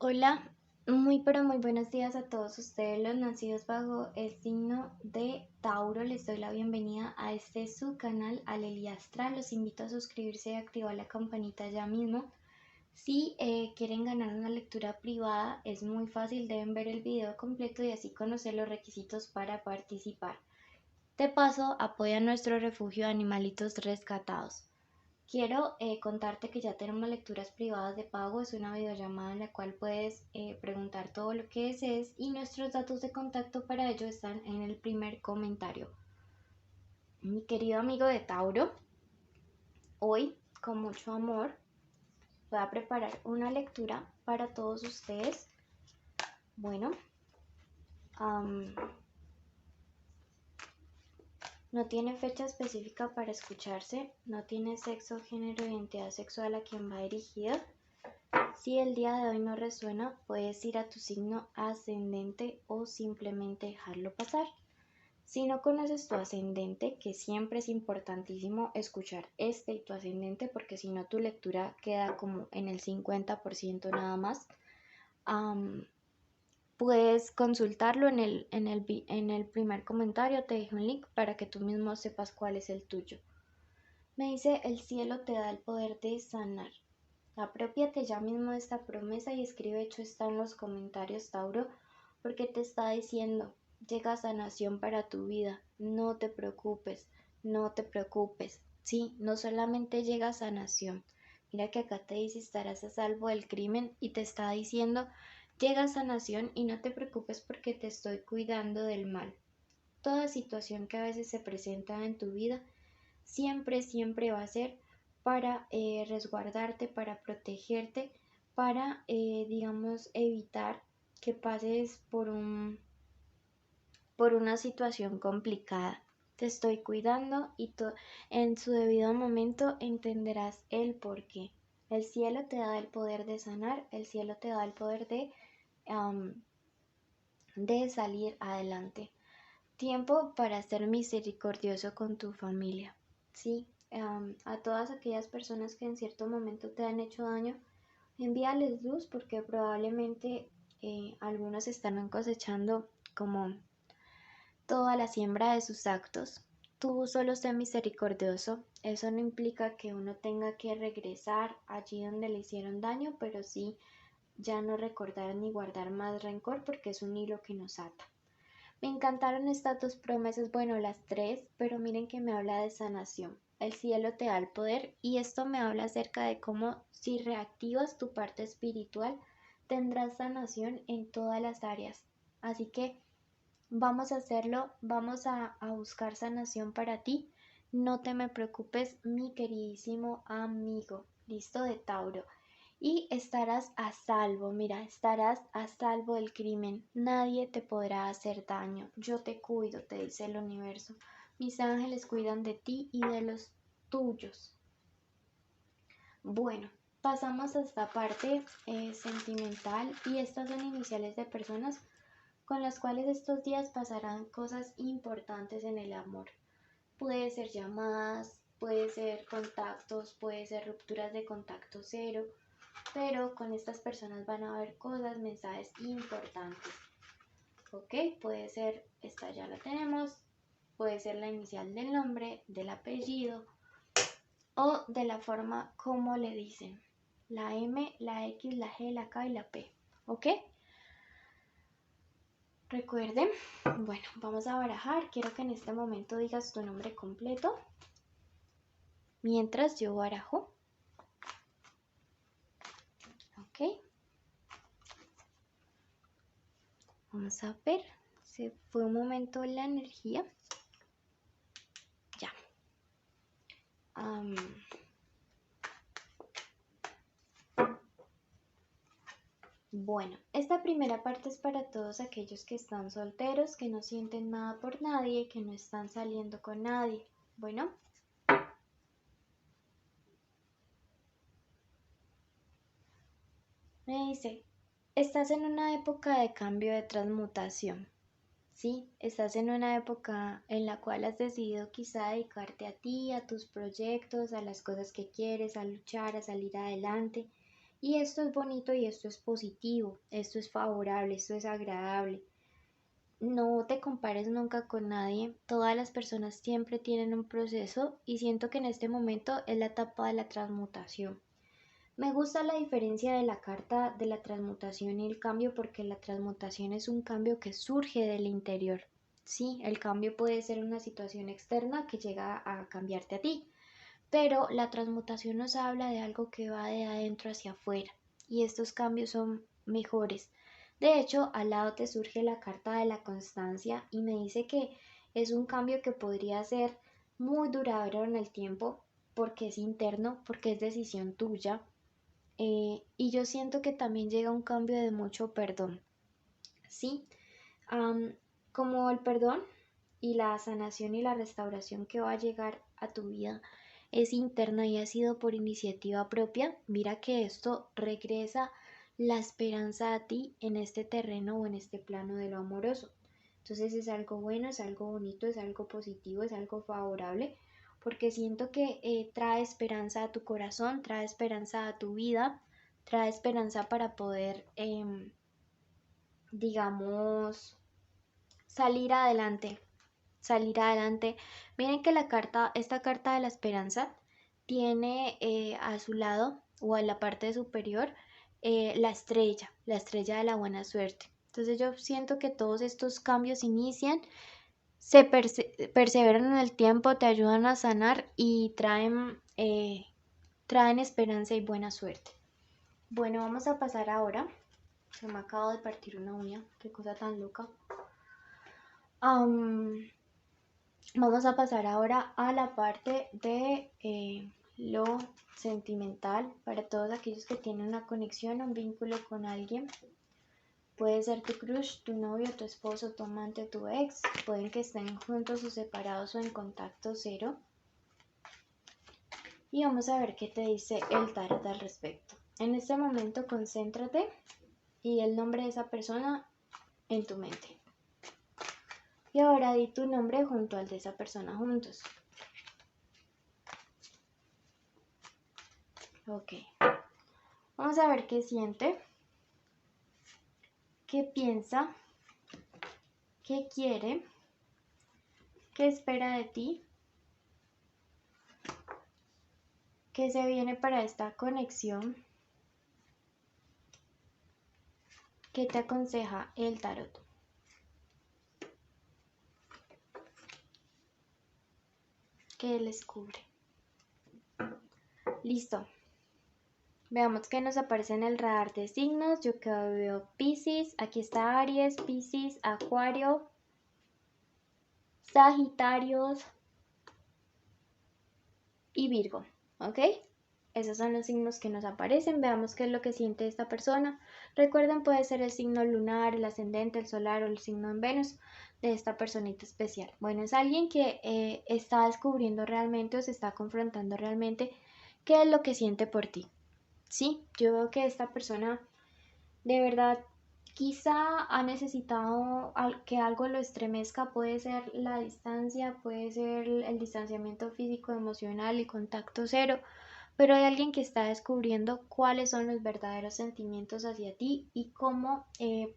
Hola, muy pero muy buenos días a todos ustedes los nacidos bajo el signo de Tauro. Les doy la bienvenida a este su canal Alelia Astral. Los invito a suscribirse y activar la campanita ya mismo. Si quieren ganar una lectura privada es muy fácil, deben ver el video completo y así conocer los requisitos para participar. De paso, apoya nuestro refugio de animalitos rescatados. Quiero contarte que ya tenemos lecturas privadas de pago, es una videollamada en la cual puedes preguntar todo lo que desees y nuestros datos de contacto para ello están en el primer comentario. Mi querido amigo de Tauro, hoy con mucho amor voy a preparar una lectura para todos ustedes. Bueno, no tiene fecha específica para escucharse, no tiene sexo, género, identidad sexual a quien va dirigida. Si el día de hoy no resuena, puedes ir a tu signo ascendente o simplemente dejarlo pasar. Si no conoces tu ascendente, que siempre es importantísimo escuchar este y tu ascendente, porque si no tu lectura queda como en el 50% nada más, puedes consultarlo en el primer comentario, te dejo un link para que tú mismo sepas cuál es el tuyo. Me dice, el cielo te da el poder de sanar. Apropiate ya mismo de esta promesa y escribe hecho está en los comentarios, Tauro, porque te está diciendo, llega sanación para tu vida, no te preocupes, no te preocupes. Sí, no solamente llega sanación. Mira que acá te dice estarás a salvo del crimen y te está diciendo, llega sanación y no te preocupes porque te estoy cuidando del mal. Toda situación que a veces se presenta en tu vida siempre va a ser para resguardarte, para protegerte, para, digamos, evitar que pases por una situación complicada. Te estoy cuidando y en su debido momento entenderás el por qué. El cielo te da el poder de sanar, el cielo te da el poder de salir adelante. Tiempo para ser misericordioso con tu familia. Sí, a todas aquellas personas que en cierto momento te han hecho daño, envíales luz porque probablemente algunos están cosechando como toda la siembra de sus actos. Tú solo sé misericordioso. Eso no implica que uno tenga que regresar allí donde le hicieron daño, pero sí ya no recordar ni guardar más rencor porque es un hilo que nos ata. Me encantaron estas dos promesas, bueno, las tres, pero miren que me habla de sanación. El cielo te da el poder y esto me habla acerca de cómo si reactivas tu parte espiritual tendrás sanación en todas las áreas. Así que vamos a hacerlo, vamos a buscar sanación para ti. No te me preocupes, mi queridísimo amigo. Listo de Tauro y estarás a salvo, mira, estarás a salvo del crimen, nadie te podrá hacer daño, yo te cuido, te dice el universo, mis ángeles cuidan de ti y de los tuyos. Bueno, pasamos a esta parte sentimental y estas son iniciales de personas con las cuales estos días pasarán cosas importantes en el amor. Puede ser llamadas, puede ser contactos, puede ser rupturas de contacto cero, pero con estas personas van a haber cosas, mensajes importantes. Ok, puede ser, esta ya la tenemos, puede ser la inicial del nombre, del apellido o de la forma como le dicen. La M, la X, la G, la K y la P. ¿Ok? Recuerden, bueno, vamos a barajar. Quiero que en este momento digas tu nombre completo. Mientras yo barajo. ¿Ok? Vamos a ver. Se fue un momento la energía. Ya. Bueno, esta primera parte es para todos aquellos que están solteros, que no sienten nada por nadie, que no están saliendo con nadie. Bueno, me dice, estás en una época de cambio, de transmutación. Sí, estás en una época en la cual has decidido quizá dedicarte a ti, a tus proyectos, a las cosas que quieres, a luchar, a salir adelante. Y esto es bonito y esto es positivo, esto es favorable, esto es agradable. No te compares nunca con nadie, todas las personas siempre tienen un proceso y siento que en este momento es la etapa de la transmutación. Me gusta la diferencia de la carta de la transmutación y el cambio porque la transmutación es un cambio que surge del interior. Sí, el cambio puede ser una situación externa que llega a cambiarte a ti, pero la transmutación nos habla de algo que va de adentro hacia afuera y estos cambios son mejores. De hecho, al lado te surge la carta de la constancia y me dice que es un cambio que podría ser muy duradero en el tiempo porque es interno, porque es decisión tuya. Y yo siento que también llega un cambio de mucho perdón, ¿sí? Am, Como el perdón y la sanación y la restauración que va a llegar a tu vida es interna y ha sido por iniciativa propia, mira que esto regresa la esperanza a ti en este terreno o en este plano de lo amoroso. Entonces es algo bueno, es algo bonito, es algo positivo, es algo favorable, porque siento que trae esperanza a tu corazón, trae esperanza a tu vida, trae esperanza para poder, digamos, salir adelante, salir adelante. Miren que esta carta de la esperanza tiene a su lado o en la parte superior la estrella de la buena suerte. Entonces yo siento que todos estos cambios inician, perseveran en el tiempo, te ayudan a sanar y traen esperanza y buena suerte. Bueno, vamos a pasar ahora. Se me acabo de partir una uña, qué cosa tan loca. Am, Vamos a pasar ahora a la parte de lo sentimental para todos aquellos que tienen una conexión, un vínculo con alguien. Puede ser tu crush, tu novio, tu esposo, tu amante, tu ex. Pueden que estén juntos o separados o en contacto cero. Y vamos a ver qué te dice el tarot al respecto. En este momento concéntrate y el nombre de esa persona en tu mente. Y ahora di tu nombre junto al de esa persona juntos. Ok. Vamos a ver qué siente, qué piensa, qué quiere, qué espera de ti, qué se viene para esta conexión, qué te aconseja el tarot. ¿Qué les cubre? Listo. Veamos qué nos aparece en el radar de signos. Yo que veo Piscis, aquí está Aries, Piscis, Acuario, Sagitarios y Virgo, ¿ok? Esos son los signos que nos aparecen. Veamos qué es lo que siente esta persona. Recuerden, puede ser el signo lunar, el ascendente, el solar o el signo en Venus de esta personita especial. Bueno, es alguien que está descubriendo realmente o se está confrontando realmente qué es lo que siente por ti. Sí, yo veo que esta persona de verdad quizá ha necesitado que algo lo estremezca, puede ser la distancia, puede ser el distanciamiento físico, emocional y contacto cero, pero hay alguien que está descubriendo cuáles son los verdaderos sentimientos hacia ti y cómo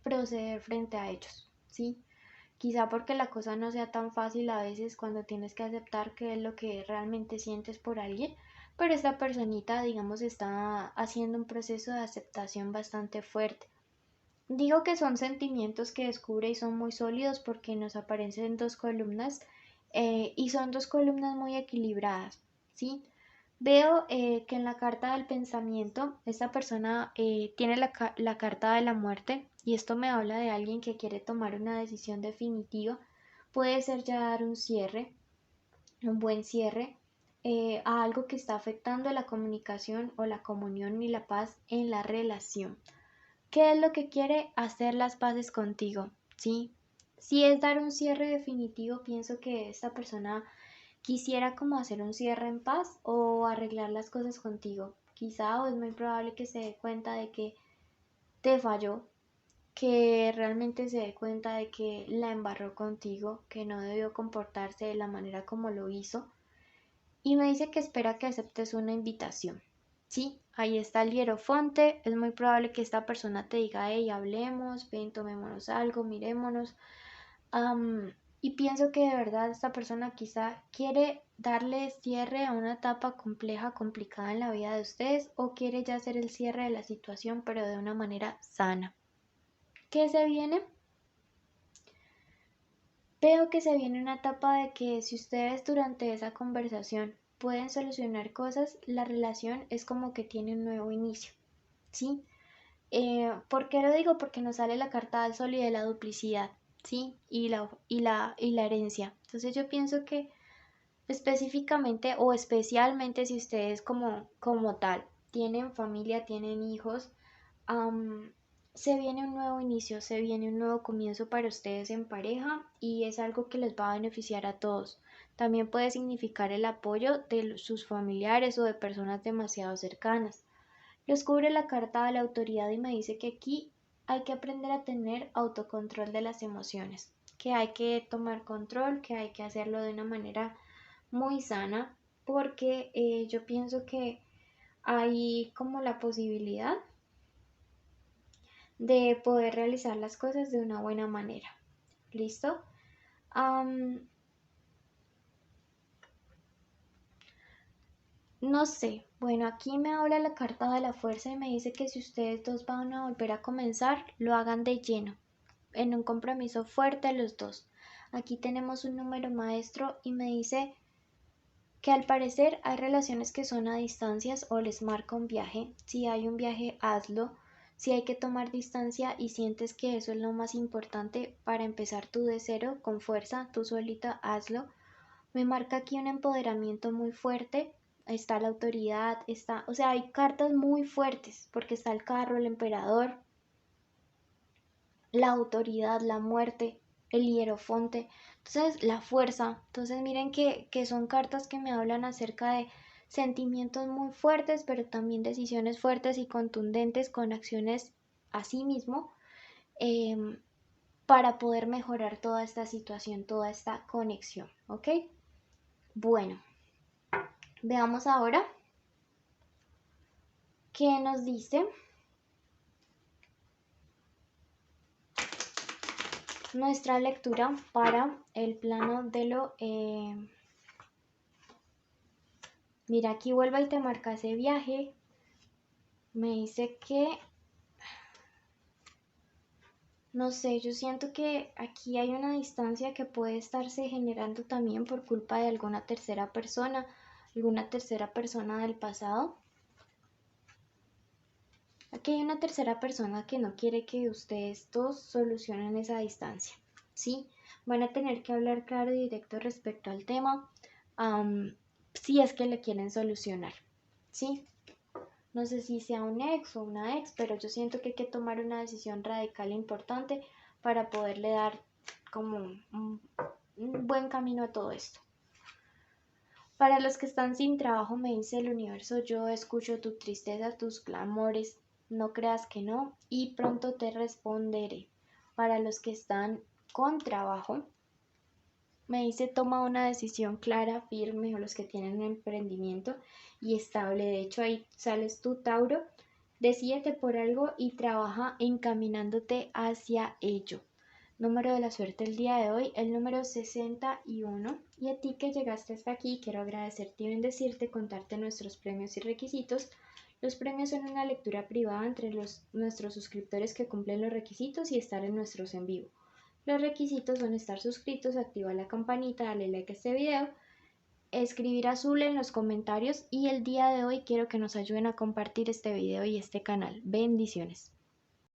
proceder frente a ellos, ¿sí? Quizá porque la cosa no sea tan fácil a veces cuando tienes que aceptar qué es lo que realmente sientes por alguien, pero esta personita, digamos, está haciendo un proceso de aceptación bastante fuerte. Digo que son sentimientos que descubre y son muy sólidos porque nos aparecen dos columnas y son dos columnas muy equilibradas, ¿sí? Veo que en la carta del pensamiento esta persona tiene la carta de la muerte y esto me habla de alguien que quiere tomar una decisión definitiva. Puede ser ya dar un cierre, un buen cierre a algo que está afectando la comunicación o la comunión y la paz en la relación. ¿Qué es lo que quiere? Hacer las paces contigo, ¿sí? Si es dar un cierre definitivo, pienso que esta persona quisiera como hacer un cierre en paz o arreglar las cosas contigo. Quizá o es muy probable que se dé cuenta de que te falló, que realmente se dé cuenta de que la embarró contigo, que no debió comportarse de la manera como lo hizo. Y me dice que espera que aceptes una invitación. Sí, ahí está el hierofonte. Es muy probable que esta persona te diga, hey, hablemos, ven, tomémonos algo, mirémonos. Am, y pienso que de verdad esta persona quizá quiere darle cierre a una etapa compleja, complicada en la vida de ustedes, o quiere ya hacer el cierre de la situación, pero de una manera sana. ¿Qué se viene? Veo que se viene una etapa de que si ustedes durante esa conversación pueden solucionar cosas, la relación es como que tiene un nuevo inicio, ¿sí? ¿Por qué lo digo? Porque nos sale la carta del sol y de la duplicidad, ¿sí? Y la herencia. Entonces yo pienso que específicamente o especialmente si ustedes como tal tienen familia, tienen hijos, am, se viene un nuevo inicio, se viene un nuevo comienzo para ustedes en pareja y es algo que les va a beneficiar a todos. También puede significar el apoyo de sus familiares o de personas demasiado cercanas. Descubre la carta de la autoridad y me dice que aquí hay que aprender a tener autocontrol de las emociones, que hay que tomar control, que hay que hacerlo de una manera muy sana, porque yo pienso que hay como la posibilidad de poder realizar las cosas de una buena manera. ¿Listo? Am, no sé, bueno, aquí me habla la carta de la fuerza y me dice que si ustedes dos van a volver a comenzar, lo hagan de lleno, en un compromiso fuerte los dos. Aquí tenemos un número maestro y me dice que al parecer hay relaciones que son a distancias o les marca un viaje. Si hay un viaje, hazlo. Si hay que tomar distancia y sientes que eso es lo más importante para empezar tú de cero con fuerza, tú solita hazlo. Me marca aquí un empoderamiento muy fuerte. Está la autoridad, o sea, hay cartas muy fuertes porque está el carro, el emperador, la autoridad, la muerte, el hierofonte, entonces la fuerza. Entonces miren que son cartas que me hablan acerca de sentimientos muy fuertes, pero también decisiones fuertes y contundentes con acciones a sí mismo em, para poder mejorar toda esta situación, toda esta conexión, ¿ok? Bueno, veamos ahora qué nos dice nuestra lectura para el plano de lo mira, aquí vuelve y te marca ese viaje. Me dice que, no sé, yo siento que aquí hay una distancia que puede estarse generando también por culpa de alguna tercera persona del pasado. Aquí hay una tercera persona que no quiere que ustedes dos solucionen esa distancia, ¿sí? Van a tener que hablar claro y directo respecto al tema, si es que le quieren solucionar, ¿sí? No sé si sea un ex o una ex, pero yo siento que hay que tomar una decisión radical e importante para poderle dar como un buen camino a todo esto. Para los que están sin trabajo, me dice el universo, yo escucho tu tristeza, tus clamores, no creas que no, y pronto te responderé. Para los que están con trabajo, me dice toma una decisión clara, firme, o los que tienen un emprendimiento y estable. De hecho, ahí sales tú, Tauro. Decídete por algo y trabaja encaminándote hacia ello. Número de la suerte el día de hoy, el número 61. Y a ti que llegaste hasta aquí, quiero agradecerte y bendecirte, contarte nuestros premios y requisitos. Los premios son una lectura privada entre nuestros suscriptores que cumplen los requisitos y estar en nuestros en vivo. Los requisitos son estar suscritos, activar la campanita, darle like a este video, escribir azul en los comentarios y el día de hoy quiero que nos ayuden a compartir este video y este canal. Bendiciones.